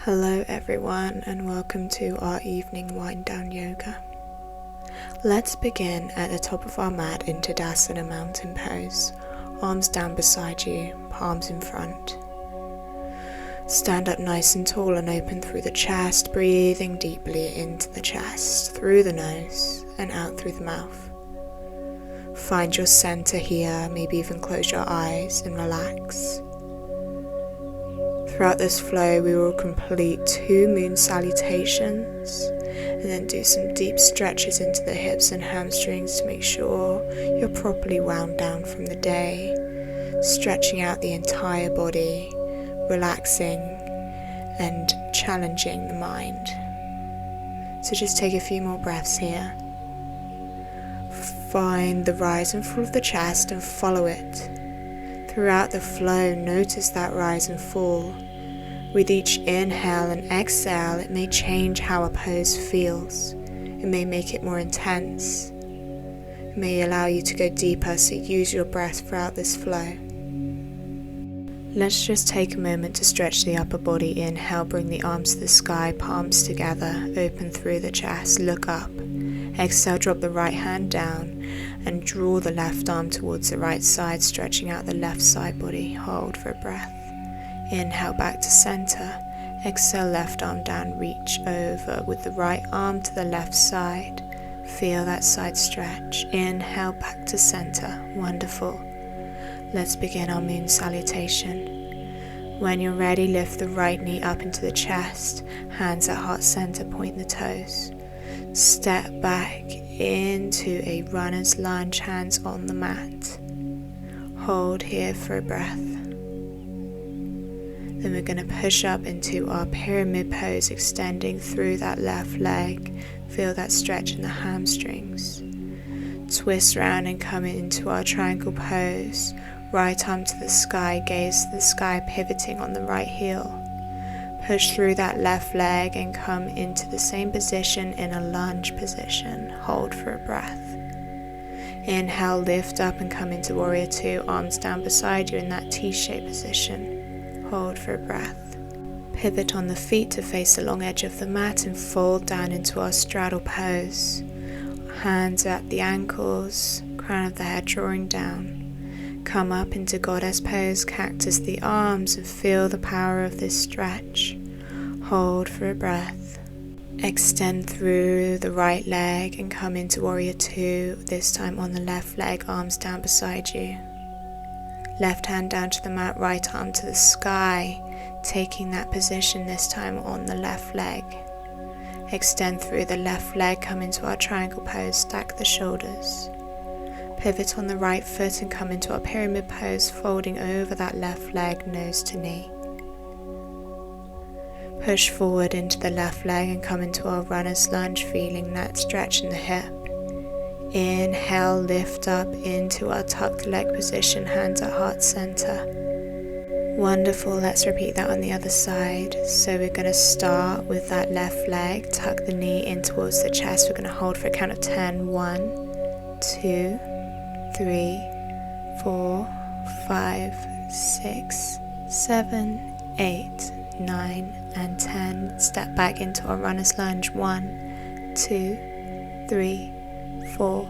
Hello everyone, and welcome to our evening wind down yoga. Let's begin at the top of our mat in Skandasana mountain pose. Arms down beside you, palms in front. Stand up nice and tall and open through the chest, breathing deeply into the chest, through the nose and out through the mouth. Find your center here, maybe even close your eyes and relax. Throughout this flow, we will complete 2 moon salutations and then do some deep stretches into the hips and hamstrings to make sure you're properly wound down from the day, stretching out the entire body, relaxing and challenging the mind. So just take a few more breaths here. Find the rise and fall of the chest and follow it. Throughout the flow, notice that rise and fall. With each inhale and exhale, it may change how a pose feels. It may make it more intense. It may allow you to go deeper, so use your breath throughout this flow. Let's just take a moment to stretch the upper body. Inhale, bring the arms to the sky, palms together, open through the chest, look up. Exhale, drop the right hand down and draw the left arm towards the right side, stretching out the left side body. Hold for a breath. Inhale back to center. Exhale, left arm down, reach over with the right arm to the left side. Feel that side stretch. Inhale back to center. Wonderful. Let's begin our moon salutation. When you're ready, lift the right knee up into the chest. Hands at heart center, point the toes. Step back into a runner's lunge, hands on the mat. Hold here for a breath. Then we're going to push up into our pyramid pose, extending through that left leg. Feel that stretch in the hamstrings. Twist around and come into our triangle pose. Right arm to the sky, gaze to the sky, pivoting on the right heel. Push through that left leg and come into the same position in a lunge position. Hold for a breath. Inhale, lift up and come into warrior 2, arms down beside you in that T-shaped position. Hold for a breath. Pivot on the feet to face the long edge of the mat and fold down into our straddle pose. Hands at the ankles, crown of the head drawing down. Come up into goddess pose, cactus the arms, and feel the power of this stretch. Hold for a breath. Extend through the right leg and come into warrior 2, this time on the left leg, arms down beside you. Left hand down to the mat, right arm to the sky, taking that position this time on the left leg. Extend through the left leg, come into our triangle pose, stack the shoulders. Pivot on the right foot and come into our pyramid pose, folding over that left leg, nose to knee. Push forward into the left leg and come into our runner's lunge, feeling that stretch in the hip. Inhale, lift up into our tucked leg position, hands at heart center. Wonderful, let's repeat that on the other side. So we're going to start with that left leg, tuck the knee in towards the chest. We're going to hold for a count of 10. 1, 2, 3, 4, 5, 6, 7, 8, 9, and 10. Step back into our runner's lunge. 1, 2, 3, 4,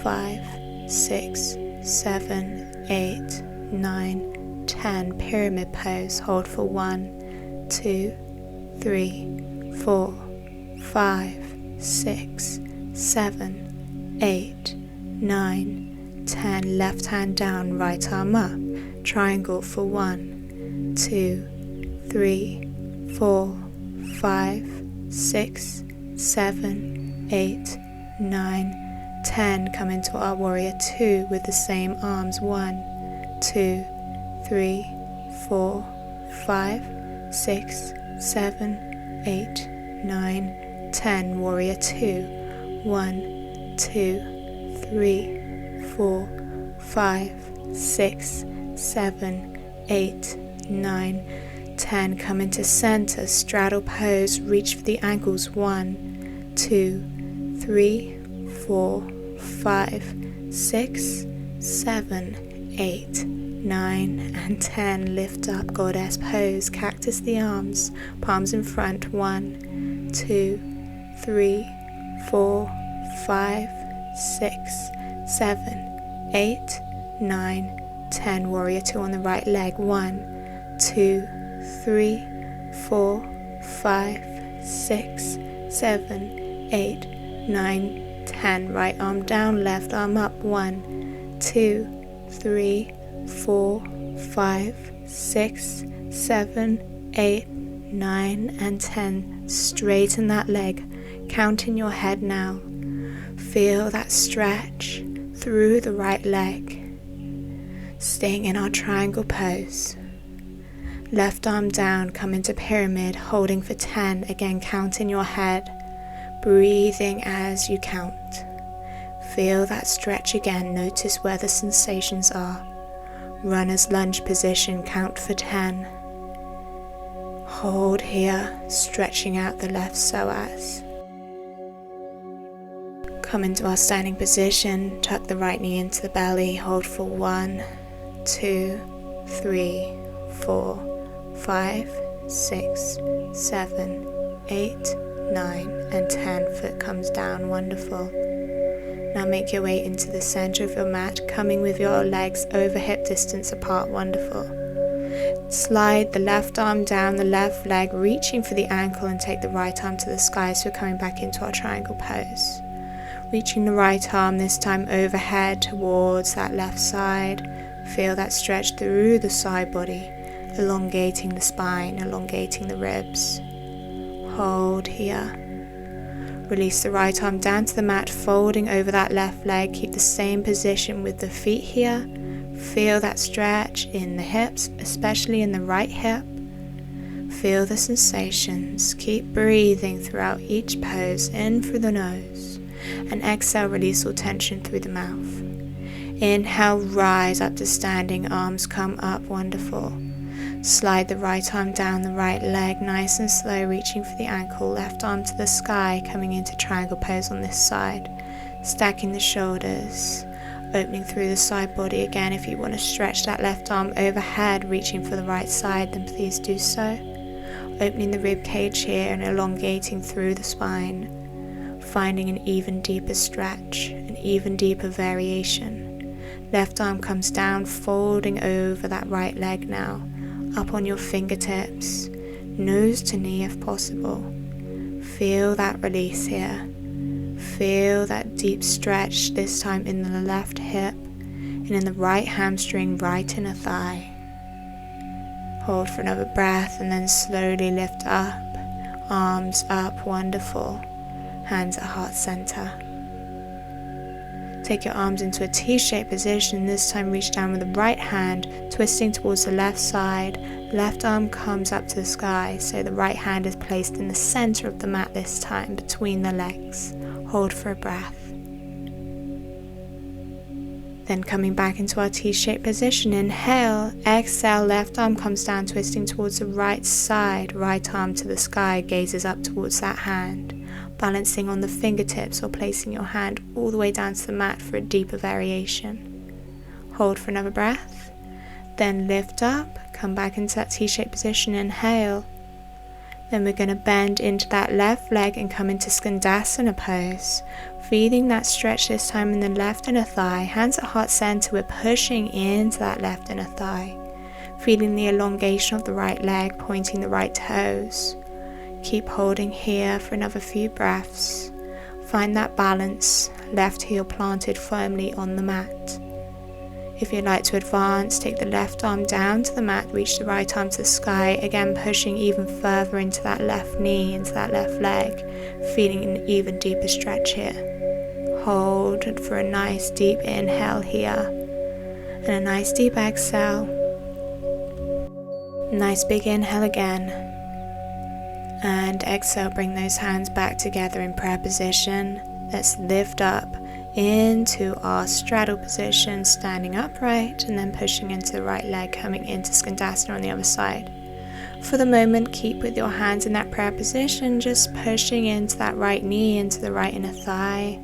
5, 6, 7, 8, 9, 10. Pyramid pose. Hold for 1, 2, 3, 4, 5, 6, 7, 8, 9, 10. Left hand down, right arm up. Triangle for 1, 2, 3, 4, 5, 6, 7, 8, 9, 10. Come into our warrior 2 with the same arms. 1, 2, 3, 4, 5, 6, 7, 8, 9, 10. Warrior 2. 1, 2, 3, 4, 5, 6, 7, 8, 9, 10. Come into center, straddle pose, reach for the ankles. 1, 2, 3, 4, 5, 6, 7, 8, 9, and 10. Lift up, goddess pose, cactus the arms, palms in front. 1, 2, 3, 4, 5, 6, 7, 8, 9, 10. Warrior 2 on the right leg. 1, 2, 3, 4, 5, 6, 7, 8, 9, 10. Right arm down, left arm up. 1, 2, 3, 4, 5, 6, 7, 8, 9, and 10. Straighten that leg. Count in your head now. Feel that stretch through the right leg. Staying in our triangle pose. Left arm down, come into pyramid, holding for 10. Again, count in your head. Breathing as you count. Feel that stretch again. Notice where the sensations are. Runner's lunge position, count for 10. Hold here, stretching out the left psoas. Come into our standing position, tuck the right knee into the belly, hold for 1, 2, 3, 4, 5, 6, 7, 8, 9, and 10. Foot comes down, wonderful. Now make your way into the center of your mat, coming with your legs over hip distance apart, wonderful. Slide the left arm down the left leg, reaching for the ankle, and take the right arm to the sky, so we're coming back into our triangle pose. Reaching the right arm, this time overhead towards that left side. Feel that stretch through the side body, elongating the spine, elongating the ribs. Hold here. Release the right arm down to the mat, folding over that left leg. Keep the same position with the feet here. Feel that stretch in the hips, especially in the right hip. Feel the sensations. Keep breathing throughout each pose, in through the nose. And exhale, release all tension through the mouth. Inhale, rise up to standing, arms come up, wonderful. Slide the right arm down the right leg, nice and slow, reaching for the ankle, left arm to the sky, coming into triangle pose on this side. Stacking the shoulders, opening through the side body again. If you want to stretch that left arm overhead, reaching for the right side, then please do so. Opening the rib cage here and elongating through the spine, finding an even deeper stretch, an even deeper variation. Left arm comes down, folding over that right leg now. Up on your fingertips, nose to knee if possible. Feel that release here. Feel that deep stretch, this time in the left hip and in the right hamstring, right inner thigh. Hold for another breath and then slowly lift up, arms up, wonderful. Hands at heart center. Take your arms into a T-shaped position. This time reach down with the right hand, twisting towards the left side. Left arm comes up to the sky, so the right hand is placed in the center of the mat this time, between the legs. Hold for a breath. Then coming back into our T-shaped position, inhale, exhale, left arm comes down, twisting towards the right side. Right arm to the sky, gazes up towards that hand. Balancing on the fingertips or placing your hand all the way down to the mat for a deeper variation. Hold for another breath. Then lift up, come back into that T-shaped position, inhale. Then we're going to bend into that left leg and come into Skandasana pose. Feeling that stretch this time in the left inner thigh. Hands at heart center, we're pushing into that left inner thigh. Feeling the elongation of the right leg, pointing the right toes. Keep holding here for another few breaths. Find that balance, left heel planted firmly on the mat. If you'd like to advance, take the left arm down to the mat, reach the right arm to the sky, again pushing even further into that left knee, into that left leg, feeling an even deeper stretch here. Hold for a nice deep inhale here, and a nice deep exhale. Nice big inhale again. And exhale, bring those hands back together in prayer position. Let's lift up into our straddle position, standing upright, and then pushing into the right leg, coming into Skandasana on the other side. For the moment, keep with your hands in that prayer position, just pushing into that right knee, into the right inner thigh,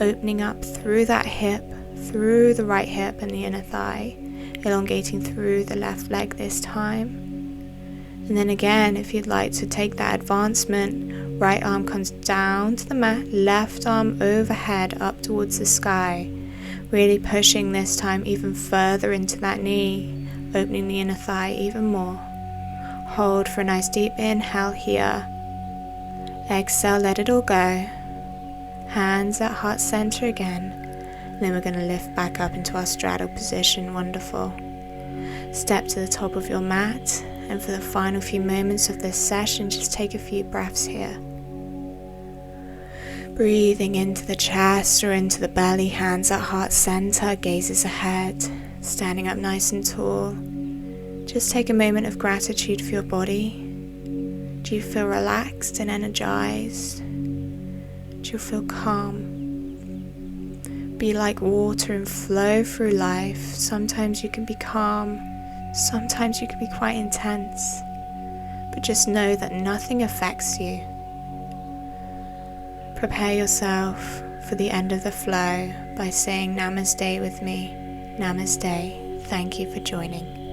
opening up through that hip, through the right hip and the inner thigh, elongating through the left leg this time. And then again, if you'd like to take that advancement, right arm comes down to the mat, left arm overhead up towards the sky, really pushing this time even further into that knee, opening the inner thigh even more. Hold for a nice deep inhale here. Exhale, let it all go. Hands at heart center again. And then we're going to lift back up into our straddle position. Wonderful. Step to the top of your mat. And for the final few moments of this session, just take a few breaths here. Breathing into the chest or into the belly, hands at heart center, gazes ahead, standing up nice and tall. Just take a moment of gratitude for your body. Do you feel relaxed and energized? Do you feel calm? Be like water and flow through life. Sometimes you can be calm. Sometimes you can be quite intense, but just know that nothing affects you. Prepare yourself for the end of the flow by saying Namaste with me. Namaste. Thank you for joining.